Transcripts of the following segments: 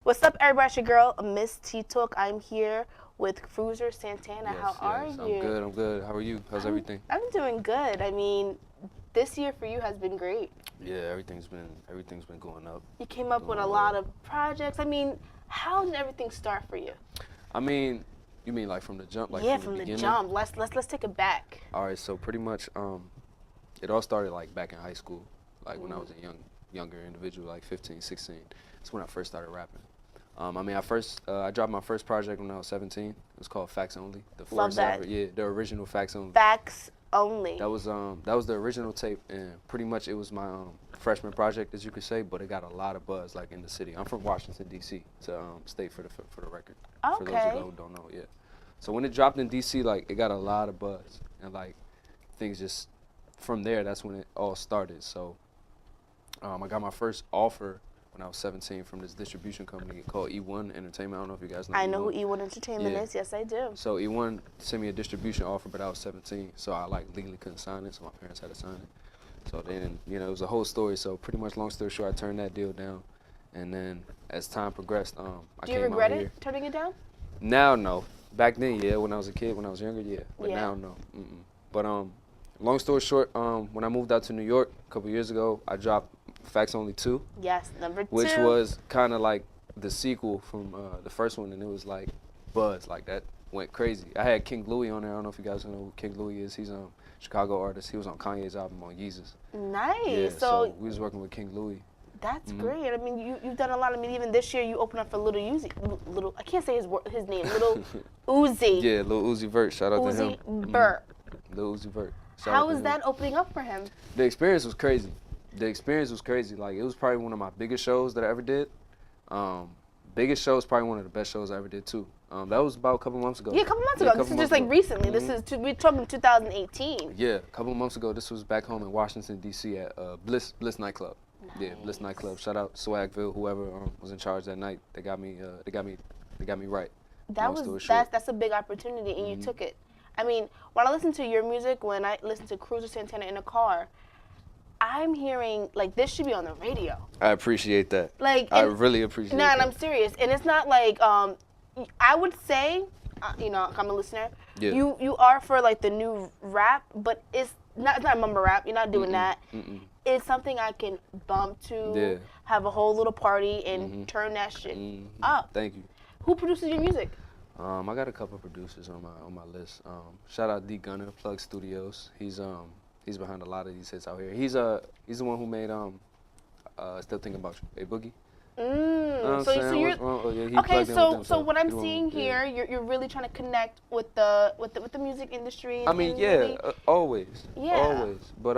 What's up, everybody? It's your girl, Miss T Talk. I'm here with Cruzer Santana. Yes, How are yes. you? I'm good. How are you? How's everything? I'm doing good. I mean, this year for you has been great. Yeah, everything's been going up. You came up with a Doing lot well. of projects. I mean, how did everything start for you? I mean, you mean like from the jump, like Yeah, from from the the beginning? jump. Let's take it back. All right, so pretty much, it all started like back in high school, like when I was a younger individual, like 15, 16. That's when I first started rapping. I mean, I dropped my first project when I was 17. It was called Facts Only. The Love first that. ever, yeah, the original Facts Only. Facts only. That was the original tape, and pretty much it was my freshman project, as you could say, but it got a lot of buzz like in the city. I'm from Washington D.C. to state for the record. For those Okay. who don't know, yeah. So when it dropped in D.C., like it got a lot of buzz, and like things just from there. That's when it all started. So I got my first offer when I was 17 from this distribution company called E1 Entertainment. I don't know if you guys know. I know who E1 Entertainment Yeah. is. Yes, I do. So E1 sent me a distribution offer, but I was 17, so I like legally couldn't sign it, so my parents had to sign it. So then, it was a whole story. So pretty much, long story short, I turned that deal down, and then as time progressed, I Do came you regret out here. it, turning it down? Now, no. Back then, yeah. When I was a kid, when I was younger, yeah. But Yeah. now, no. But long story short, when I moved out to New York a couple years ago, I dropped Facts Only 2, Yes, number 2. which was kind of like the sequel from the first one, and it was like buzz, like that went crazy. I had King Louis on there. I don't know if you guys know who King Louis is. He's a Chicago artist. He was on Kanye's album on Yeezus. Nice. Yeah, so we was working with King Louis. that's great. I mean, you've done a lot. I mean, even this year you opened up for Little Uzi. Little, I can't say his name. Little Uzi. Yeah, Lil Uzi Vert. Shout out to Uzi him. Vert. Lil Uzi Vert. Shout How out to was him. that opening up for him? The experience was crazy. Like, it was probably one of my biggest shows that I ever did. Biggest shows, probably one of the best shows I ever did too. That was about a couple months ago. Yeah, a couple months Yeah, ago. a This couple is just months like ago. recently. This is we're talking 2018. Yeah, a couple months ago. This was back home in Washington D.C. at Bliss nightclub. Yeah, Bliss nightclub. Shout out Swagville, whoever was in charge that night. They got me right. Long story short. That's a big opportunity, and you took it. I mean, when I listen to your music, when I listen to Cruzer Santana in a car, I'm hearing like this should be on the radio. I appreciate that. Like, I and- really appreciate No, that. and I'm serious. And it's not like I would say, I'm a listener. Yeah. You are for like the new rap, but it's not mumble rap. You're not doing that. It's something I can bump to, Yeah. have a whole little party, and turn that shit up. Thank you. Who produces your music? I got a couple producers on my list. Shout out D Gunner, Plug Studios. He's behind a lot of these hits out here. He's the one who made Still Thinking About You, A Boogie. So you're He okay. plugged in with them, So what I'm he won't- seeing yeah. here, you're really trying to connect with the music industry. I mean, and yeah, really- always. Yeah. Always. But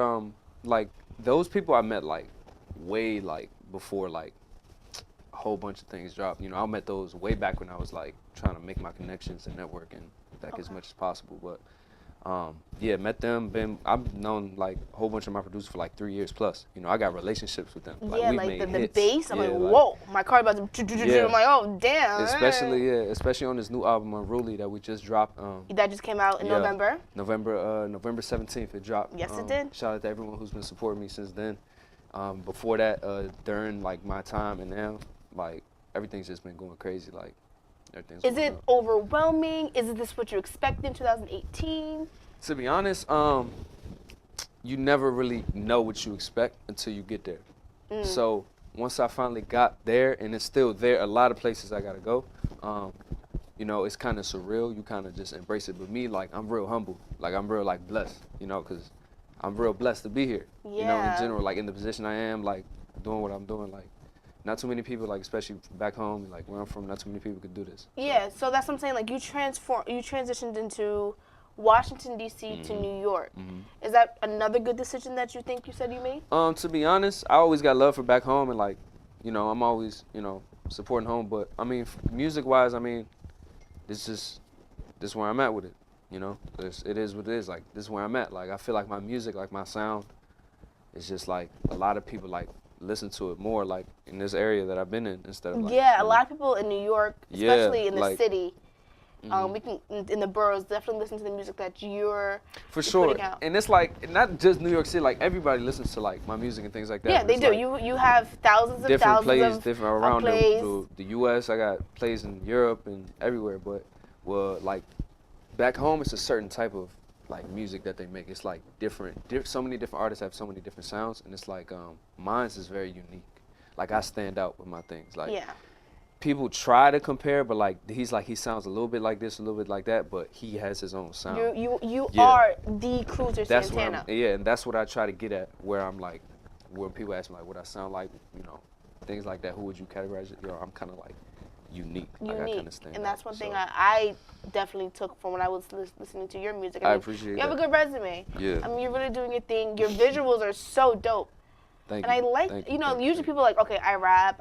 like those people I met like way like before like a whole bunch of things dropped. I met those way back when I was like trying to make my connections and network and back as much as possible. But yeah, met them. I've known like a whole bunch of my producers for like 3 years plus. I got relationships with them. yeah, we've like made the hits. bass. I'm Yeah, like, whoa, my car about to. Yeah. I'm like, oh damn. Especially on this new album Unruly that we just dropped. That just came out in Yeah. November. November 17th it dropped. Yes, it did. Shout out to everyone who's been supporting me since then. Before that, during like my time and now, like everything's just been going crazy. Like everything's. Is going it up. overwhelming? Is this what you expected in 2018? To be honest, you never really know what you expect until you get there. So once I finally got there, and it's still there, a lot of places I gotta go. It's kind of surreal. You kind of just embrace it. But me, like, I'm real humble. Like, I'm real like blessed. Because I'm real blessed to be here. Yeah. In general, like in the position I am, like doing what I'm doing, like. Not too many people, like especially back home, like where I'm from, not too many people could do this. Yeah, so that's what I'm saying. Like you transitioned into Washington D.C. to New York. Is that another good decision that you think you said you made? To be honest, I always got love for back home, and like, I'm always, supporting home. But I mean, music-wise, I mean, this is where I'm at with it. It is what it is. Like, this is where I'm at. Like, I feel like my music, like my sound, is just like a lot of people like listen to it more, like in this area that I've been in instead of like. Yeah, a lot of people in New York, especially in the like- city, We can in the boroughs definitely listen to the music that you're For sure. putting out. And it's like not just New York City. Like everybody listens to like my music and things like that. Yeah, but they it's do. like You have thousands and different thousands plays, of different around plays. the U.S. I got plays in Europe and everywhere. But well, like back home, it's a certain type of like music that they make. It's like different. So many different artists have so many different sounds, and it's like mine's is very unique. Like I stand out with my things. Like Yeah. people try to compare, but like he sounds a little bit like this, a little bit like that, but he has his own sound. You Yeah. are the Cruzer That's Santana. yeah, and that's what I try to get at. Where I'm like, when people ask me like, what I sound like, you know, things like that. Who would you categorize it? I'm kind of like unique. Like I kind of stand and out, that's one thing so. I definitely took from when I was listening to your music. I appreciate you have that. a good resume. Yeah. I mean, you're really doing your thing. Your visuals are so dope. Thank And you. I like, Thank you know, thank usually people are like, okay, I rap,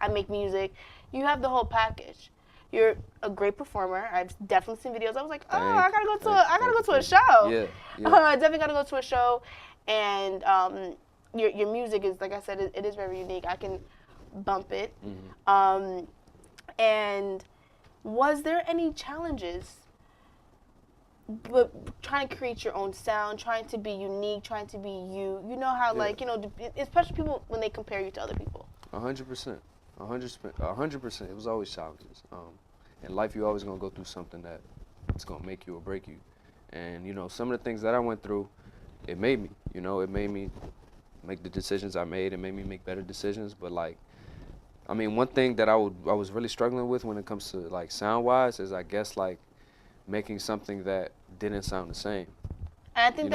I make music. You have the whole package. You're a great performer. I've definitely seen videos. I was like, oh, I gotta go to a show. Yeah. I definitely gotta go to a show. And your music is, like I said, it is very unique. I can bump it. And was there any challenges? But trying to create your own sound, trying to be unique, trying to be you. You know how, like, you know, especially people when they compare you to other people. 100%. 100%. It was always challenges. In life, you're always gonna go through something that it's gonna make you or break you. And you know, some of the things that I went through, it made me. You know, it made me make the decisions I made. It made me make better decisions. But like, I mean, one thing that I was really struggling with when it comes to like sound wise is I guess like making something that didn't sound the same. And I think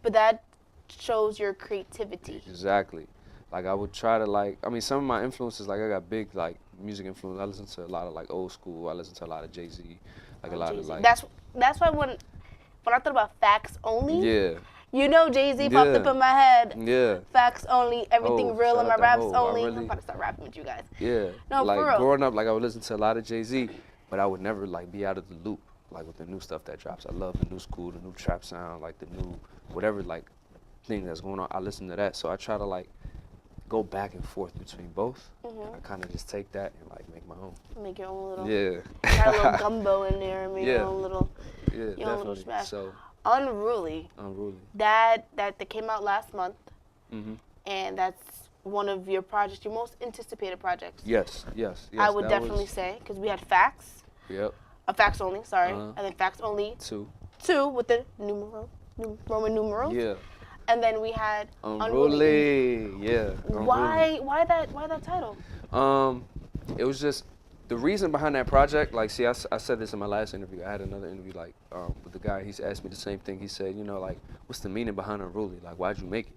but that shows your creativity. Exactly. Like I would try to like, I mean, some of my influences, like I got big like music influence. I listen to a lot of like old school. I listen to a lot of Jay-Z, like a lot Jay-Z. of like. That's why when I thought about facts only. Yeah. You know, Jay-Z popped up in my head. Yeah. Facts only, everything real in my raps only. Really, I'm about to start rapping with you guys. Yeah. No, like for real. Growing up, like I would listen to a lot of Jay-Z, but I would never like be out of the loop, like with the new stuff that drops. I love the new school, the new trap sound, like the new whatever like thing that's going on. I listen to that, so I try to like go back and forth between both. I kind of just take that and like make my own. Make your own little. Yeah. Got a little gumbo in there. Make your own little. Yeah, your definitely. own little smash. So. Unruly. That came out last month, and that's one of your projects, your most anticipated projects. Yes. I would definitely say, because we had facts. Yep. Facts only, sorry, and then facts only. Two with the Roman numerals. Yeah. And then we had Unruly. Yeah. Unruly. Why that title? It was just the reason behind that project. Like, see, I said this in my last interview. I had another interview, like, with the guy. He's asked me the same thing. He said, you know, like, what's the meaning behind Unruly? Like, why'd you make it?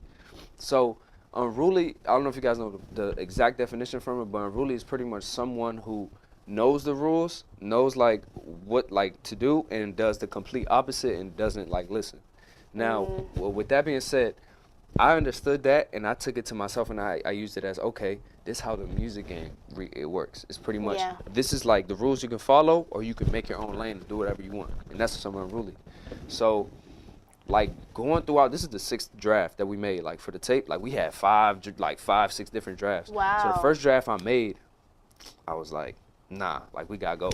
So, Unruly, I don't know if you guys know the exact definition from it, but Unruly is pretty much someone who knows the rules, knows, like, what, like, to do, and does the complete opposite and doesn't, like, listen. Now, well, with that being said, I understood that, and I took it to myself, and I used it as, okay, this is how the music game it works. It's pretty much, this is like the rules you can follow, or you can make your own lane and do whatever you want. And that's some Unruly. So, like, going throughout, this is the 6th draft that we made. Like, for the tape, like, we had 5, 6 different drafts. Wow. So the first draft I made, I was like, nah, like, we gotta go.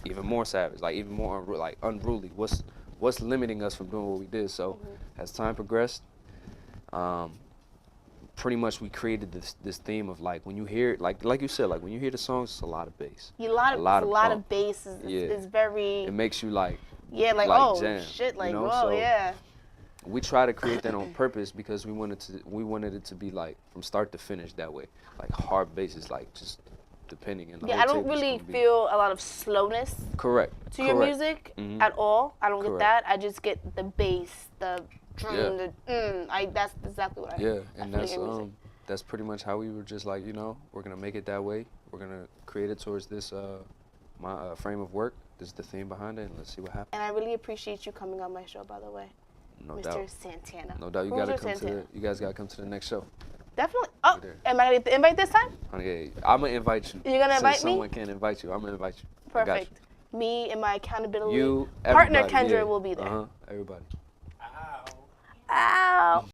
Even more savage, like, even more, unruly. What's limiting us from doing what we did? So, as time progressed, pretty much we created this theme of like when you hear it, like you said, like when you hear the songs, it's a lot of bass. A lot of bass is very. It makes you like. Yeah, like oh jam, shit, like you know? Whoa, so yeah. We try to create that on purpose because we wanted it to be like from start to finish that way, like hard basses, like just depending. And I don't really feel a lot of slowness. Correct. To your music at all. I don't get that. I just get the bass, the drum, that's exactly what I. Yeah, and that's pretty much how we were just like, you know, we're gonna make it that way. We're gonna create it towards this my frame of work. This is the theme behind it, and let's see what happens. And I really appreciate you coming on my show, by the way. No Mr. doubt. Santana. No doubt. You guys gotta come to the next show. Definitely. Oh, am I gonna get the invite this time? Yeah, I'm gonna invite you. You're gonna invite me? Someone can't invite you. I'm gonna invite you. Perfect. Me and my accountability you, partner Kendra will be there. Everybody. Ow.